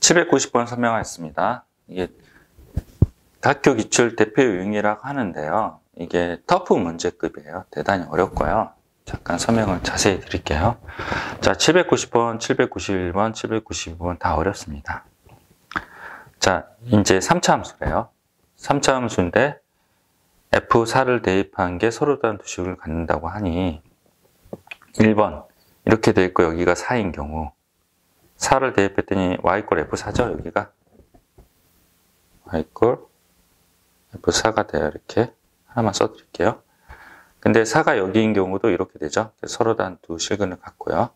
790번 설명하였습니다. 이게 학교 기출 대표 유형이라고 하는데요. 이게 터프 문제급이에요. 대단히 어렵고요. 잠깐 설명을 자세히 드릴게요. 자, 790번, 791번, 792번 다 어렵습니다. 자, 이제 3차 함수래요. 3차 함수인데 F4를 대입한 게 서로 다른 두 식을 갖는다고 하니 1번 이렇게 돼 있고 여기가 4인 경우 4를 대입했더니 y 꼴 F4죠. 여기가 y 꼴 F4가 돼요. 이렇게 하나만 써드릴게요. 근데 4가 여기인 경우도 이렇게 되죠. 서로 다른 두 실근을 갖고요.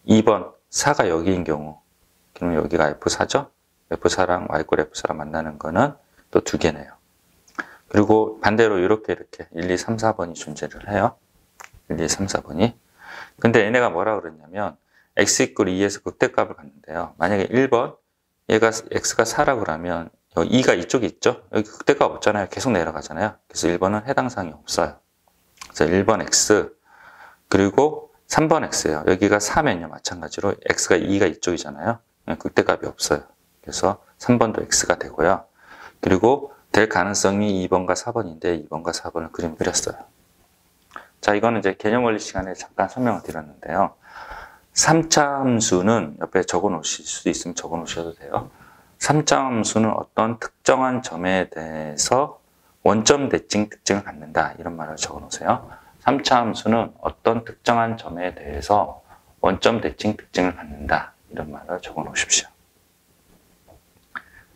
2번 4가 여기인 경우 그러면 여기가 F4죠. F4랑 y 꼴 F4랑 만나는 거는 또 두 개네요. 그리고 반대로 이렇게 1, 2, 3, 4번이 존재를 해요. 1, 2, 3, 4번이. 근데 얘네가 뭐라 그랬냐면 x 이퀄 2에서 극대값을 갖는데요. 만약에 1번 얘가 x가 4라고 그러면 2가 이쪽에 있죠. 여기 극대값 없잖아요. 계속 내려가잖아요. 그래서 1번은 해당 사항이 없어요. 그래서 1번 x 그리고 3번 x예요. 여기가 4면요. 마찬가지로 x가 2가 이쪽이잖아요. 극대값이 없어요. 그래서 3번도 x가 되고요. 그리고 될 가능성이 2번과 4번인데 2번과 4번을 그림 그렸어요. 자, 이거는 이제 개념 원리 시간에 잠깐 설명을 드렸는데요. 3차 함수는 옆에 적어 놓으실 수도 있으면 적어 놓으셔도 돼요. 3차 함수는 어떤 특정한 점에 대해서 원점 대칭 특징을 갖는다. 이런 말을 적어 놓으세요. 3차 함수는 어떤 특정한 점에 대해서 원점 대칭 특징을 갖는다. 이런 말을 적어 놓으십시오.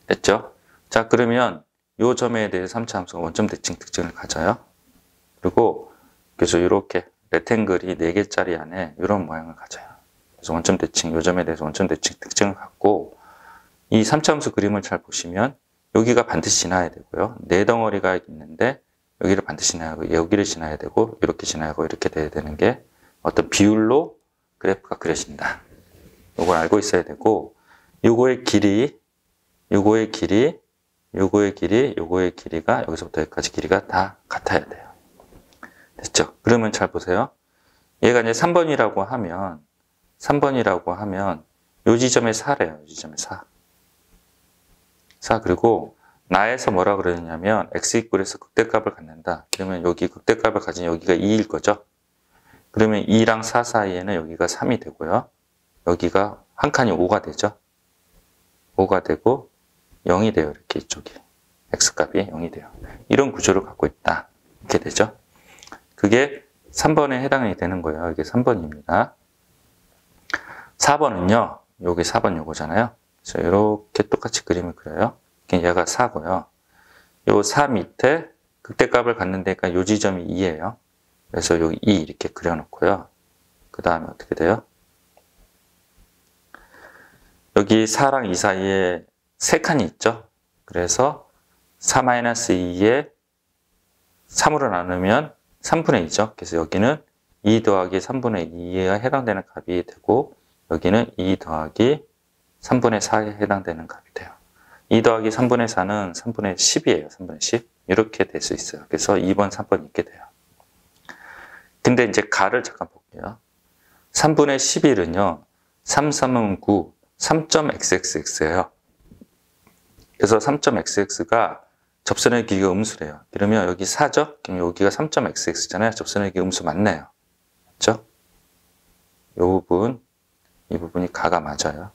됐죠? 자, 그러면 이 점에 대해서 3차 함수가 원점 대칭 특징을 가져요. 그리고 그래서 이렇게 레탱글이 4개짜리 안에 이런 모양을 가져요. 그래서 원점 대칭, 이 점에 대해서 원점 대칭 특징을 갖고 이 3차 함수 그림을 잘 보시면 여기가 반드시 지나야 되고요. 4덩어리가 있는데 여기를 반드시 지나야 하고 여기를 지나야 되고 이렇게 지나야 하고 이렇게 돼야 되는 게 어떤 비율로 그래프가 그려진다. 이걸 알고 있어야 되고 요거의 길이, 요거의 길이, 요거의 길이, 요거의 길이가 여기서부터 여기까지 길이가 다 같아야 돼요. 됐죠? 그러면 잘 보세요. 얘가 이제 3번이라고 하면 요 지점에 4래요. 요 지점에 4. 4 그리고 나에서 뭐라 그러냐면 x 이퀄에서 극대값을 갖는다. 그러면 여기 극대값을 가진 여기가 2일 거죠. 그러면 2랑 4 사이에는 여기가 3이 되고요. 여기가 한 칸이 5가 되죠. 5가 되고 0이 돼요. 이렇게 이쪽이. x값이 0이 돼요. 이런 구조를 갖고 있다. 이렇게 되죠. 그게 3번에 해당이 되는 거예요. 이게 3번입니다. 4번은요. 여기 4번 요거잖아요. 그래서 이렇게 똑같이 그림을 그려요. 얘가 4고요. 요 4 밑에 극대값을 갖는 데니까 요 지점이 2예요. 그래서 여기 2 이렇게 그려놓고요. 그 다음에 어떻게 돼요? 여기 4랑 2 사이에 3칸이 있죠. 그래서 4-2에 3으로 나누면 3분의 2죠. 그래서 여기는 2 더하기 3분의 2에 해당되는 값이 되고 여기는 2 더하기 3분의 4에 해당되는 값이 돼요. 2 더하기 3분의 4는 3분의 10이에요. 3분의 10. 이렇게 될 수 있어요. 그래서 2번, 3번 있게 돼요. 근데 이제 가를 잠깐 볼게요. 3분의 11은요. 3, 3은 9, 3.xxx예요. 그래서 3.xx가 접선의 길이가 음수래요. 그러면 여기 4죠? 그럼 여기가 3.xx잖아요. 접선의 길이 음수 맞네요. 맞죠? 이 부분, 이 부분이 가가 맞아요.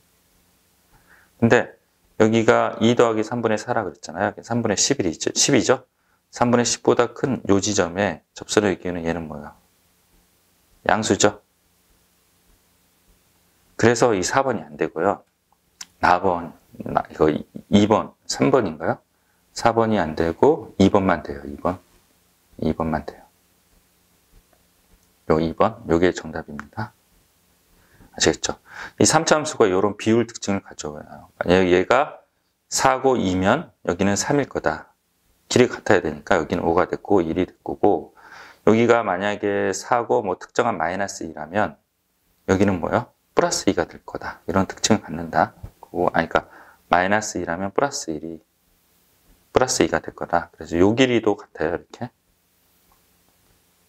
근데 여기가 2 더하기 3분의 4라 그랬잖아요. 3분의 10이죠? 3분의 10보다 큰 요 지점에 접선의 길이는 얘는 뭐예요? 양수죠? 그래서 이 4번이 안 되고요. 4번, 이거 2번, 3번인가요? 4번이 안 되고 2번만 돼요. 2번만 돼요. 요 2번, 요게 정답입니다. 아시겠죠? 이 3차 함수가 이런 비율 특징을 가져와요. 얘가 4고 2면 여기는 3일 거다. 길이 같아야 되니까 여기는 5가 됐고 1이 될 거고 여기가 만약에 4고 뭐 특정한 마이너스 2라면 여기는 뭐요? 플러스 2가 될 거다. 이런 특징을 갖는다. 그러니까 마이너스 2라면 플러스 2가 될 거다. 그래서 요 길이도 같아요. 이렇게.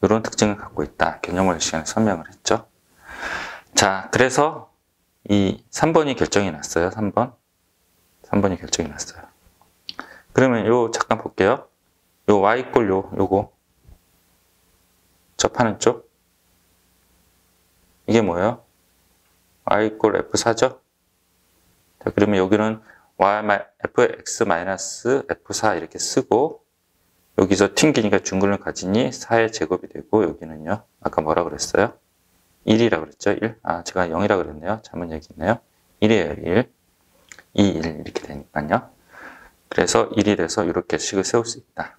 이런 특징을 갖고 있다. 개념원리 시간에 설명을 했죠. 자, 그래서 이 3번이 결정이 났어요. 3번. 3번이 결정이 났어요. 그러면 요 잠깐 볼게요. 요 y 꼴 요거 접하는 쪽 이게 뭐예요? y 꼴 f4죠? 자, 그러면 여기는 fx-f4 이렇게 쓰고 여기서 튕기니까 중근을 가지니 4의 제곱이 되고 여기는요. 아까 뭐라 그랬어요? 1이라고 그랬죠? 1. 아, 제가 0이라고 그랬네요. 잘못 얘기했네요. 1이에요. 1. 2, 1 이렇게 되니까요. 그래서 1이 돼서 이렇게 식을 세울 수 있다.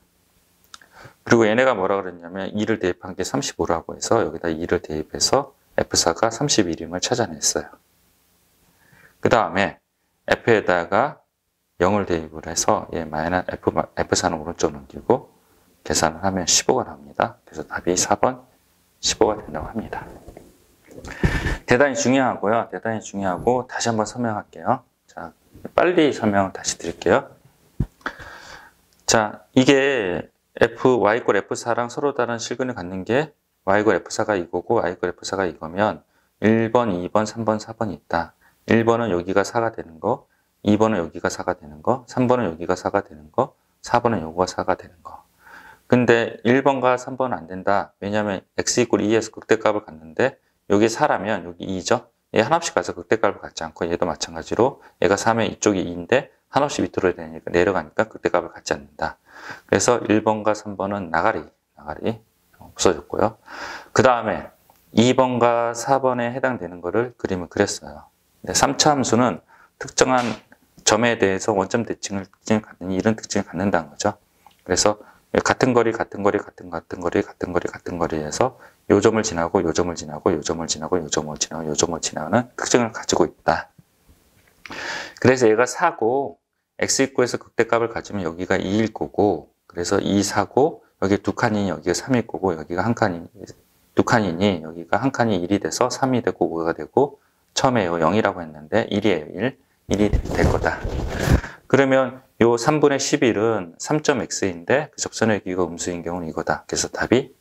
그리고 얘네가 뭐라 그랬냐면 2를 대입한 게 35라고 해서 여기다 2를 대입해서 F4가 31임을 찾아냈어요. 그 다음에 F에다가 0을 대입을 해서 얘 마이너스 F4는 오른쪽 넘기고 계산을 하면 15가 나옵니다. 그래서 답이 4번 15가 된다고 합니다. 대단히 중요하고요. 대단히 중요하고 다시 한번 설명할게요. 자, 빨리 설명을 다시 드릴게요. 자, 이게 y 꼴 f4랑 서로 다른 실근을 갖는 게 y 꼴 f4가 이거고 y 꼴 f4가 이거면 1번, 2번, 3번, 4번이 있다. 1번은 여기가 4가 되는 거, 2번은 여기가 4가 되는 거, 3번은 여기가 4가 되는 거, 4번은 여기가 4가 되는 거. 근데 1번과 3번은 안 된다. 왜냐하면 x 이꼴 2에서 극대값을 갖는데 여기 4라면 여기 2죠. 얘 한없이 가서 극대값을 갖지 않고 얘도 마찬가지로 얘가 4면 이쪽이 2인데 한없이 밑으로 내려가니까 극대값을 갖지 않는다. 그래서 1번과 3번은 나가리 없어졌고요. 그 다음에 2번과 4번에 해당되는 거를 그림을 그렸어요. 3차 함수는 특정한 점에 대해서 원점 대칭을 갖는 이런 특징을 갖는다는 거죠. 그래서 같은 거리에서 요 점을 지나고 요 점을 지나고 요 점을 지나고 요 점을 지나고 요 점을 지나는 특징을 가지고 있다. 그래서 얘가 4고 x 입구에서 극대값을 가지면 여기가 2일 거고 그래서 2, 4고 여기 두 칸이니 여기가 3일 거고 여기가 한 칸이 두 칸이니 여기가 한 칸이 1이 돼서 3이 되고 5가 되고 처음에 0이라고 했는데 1이에요. 1이 될 거다. 그러면 요 3분의 11은 3.x인데 그 접선의 기가 음수인 경우는 이거다. 그래서 답이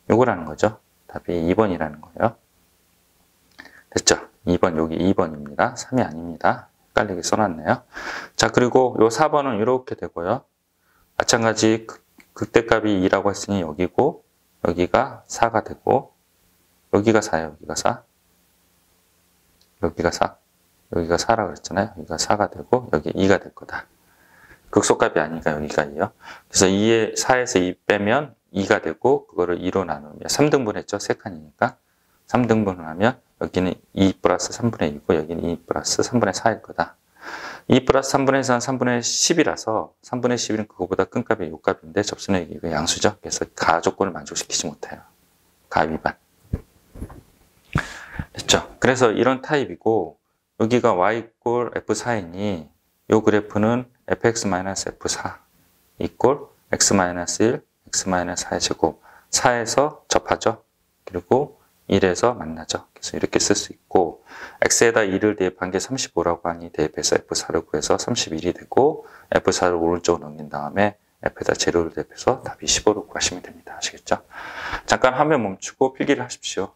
요거라는 거죠. 답이 2번이라는 거예요. 됐죠? 2번 여기 2번입니다. 3이 아닙니다. 헷갈리게 써놨네요. 자, 그리고 요 4번은 이렇게 되고요. 마찬가지 극대값이 2라고 했으니 여기고 여기가 4가 되고 여기가 4예요. 여기가 4. 여기가 4. 여기가 4라고 그랬잖아요. 여기가 4가 되고 여기 2가 될 거다. 극소값이 아니니까 여기가 2요. 그래서 4에서 2 빼면 2가 되고 그거를 2로 나누면 3등분 했죠. 3칸이니까. 3등분을 하면 여기는 2 플러스 3분의 2고 여기는 2 플러스 3분의 4일 거다. 2 플러스 3분의 4는 3분의 10이라서 3분의 11은 그거보다 큰 값이 요 값인데 접선의 기가 양수죠. 그래서 가 조건을 만족시키지 못해요. 가 위반. 됐죠? 그래서 이런 타입이고 여기가 y 꼴 f4이니 요 그래프는 fx-f4 이꼴 x-1, x-4의 제곱 4에서 접하죠. 그리고 1에서 만나죠. 그래서 이렇게 쓸 수 있고 x에다 2를 대입한 게 35라고 하니 대입해서 f4를 구해서 31이 되고 f4를 오른쪽으로 넘긴 다음에 f에다 제로를 대입해서 답이 15로 구하시면 됩니다. 아시겠죠? 잠깐 화면 멈추고 필기를 하십시오.